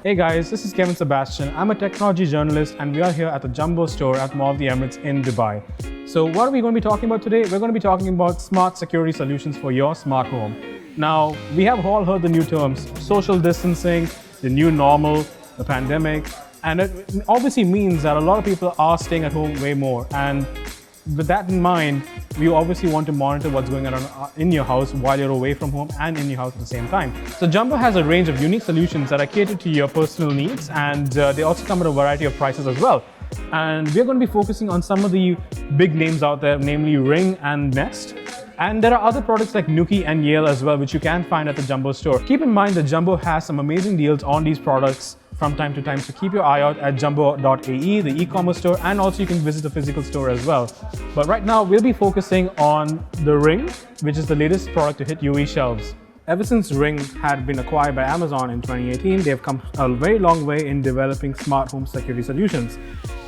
Hey guys, this is Kevin Sebastian. I'm a technology journalist and we are here at the Jumbo store at Mall of the Emirates in Dubai. So what are we going to be talking about today? We're going to be talking about smart security solutions for your smart home. Now, we have all heard the new terms, social distancing, the new normal, the pandemic, and it obviously means that a lot of people are staying at home way more. And with that in mind, we obviously want to monitor what's going on in your house while you're away from home and in your house at the same time. So Jumbo has a range of unique solutions that are catered to your personal needs, and they also come at a variety of prices as well. And we're going to be focusing on some of the big names out there, namely Ring and Nest. And there are other products like Nuki and Yale as well, which you can find at the Jumbo store. Keep in mind that Jumbo has some amazing deals on these products from time to time, so keep your eye out at jumbo.ae, the e-commerce store, and also you can visit the physical store as well. But right now, we'll be focusing on the Ring, which is the latest product to hit UE shelves. Ever since Ring had been acquired by Amazon in 2018, they've come a very long way in developing smart home security solutions.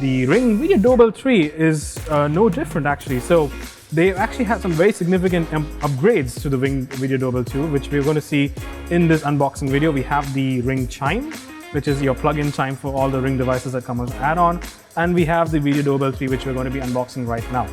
The Ring Video Doorbell 3 is no different actually. So they actually had some very significant upgrades to the Ring Video Doorbell 2, which we're going to see in this unboxing video. We have the Ring Chime, which is your plug-in chime for all the Ring devices that come as an add-on. And we have the Video Doorbell 3, which we're going to be unboxing right now.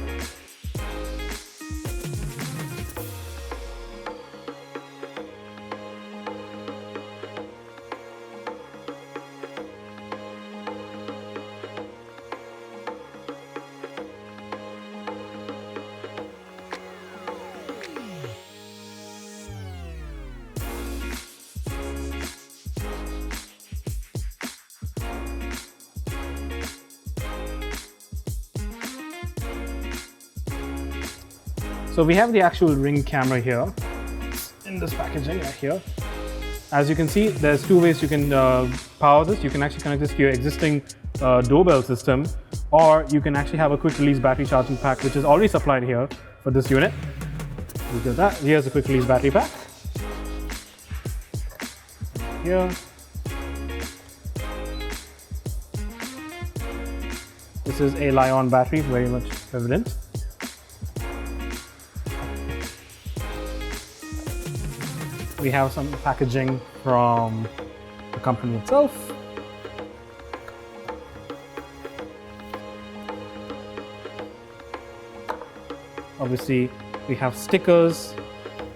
So we have the actual Ring camera here in this packaging right here. As you can see, there's two ways you can power this. You can actually connect this to your existing doorbell system, or you can actually have a quick release battery charging pack, which is already supplied here for this unit. We do that. Here's a quick release battery pack. Here. This is a Li-ion battery, very much evident. We have some packaging from the company itself. Obviously, we have stickers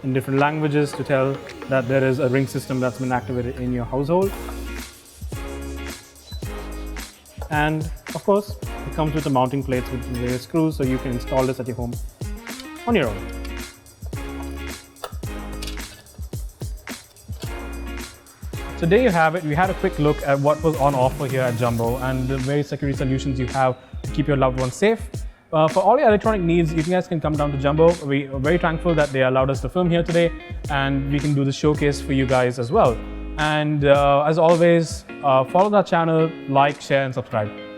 in different languages to tell that there is a Ring system that's been activated in your household. And of course, it comes with the mounting plates with various screws, so you can install this at your home on your own. So there you have it. We had a quick look at what was on offer here at Jumbo and the various security solutions you have to keep your loved ones safe. For all your electronic needs, you guys can come down to Jumbo. We are very thankful that they allowed us to film here today, and we can do the showcase for you guys as well. And as always, follow our channel, like, share, and subscribe.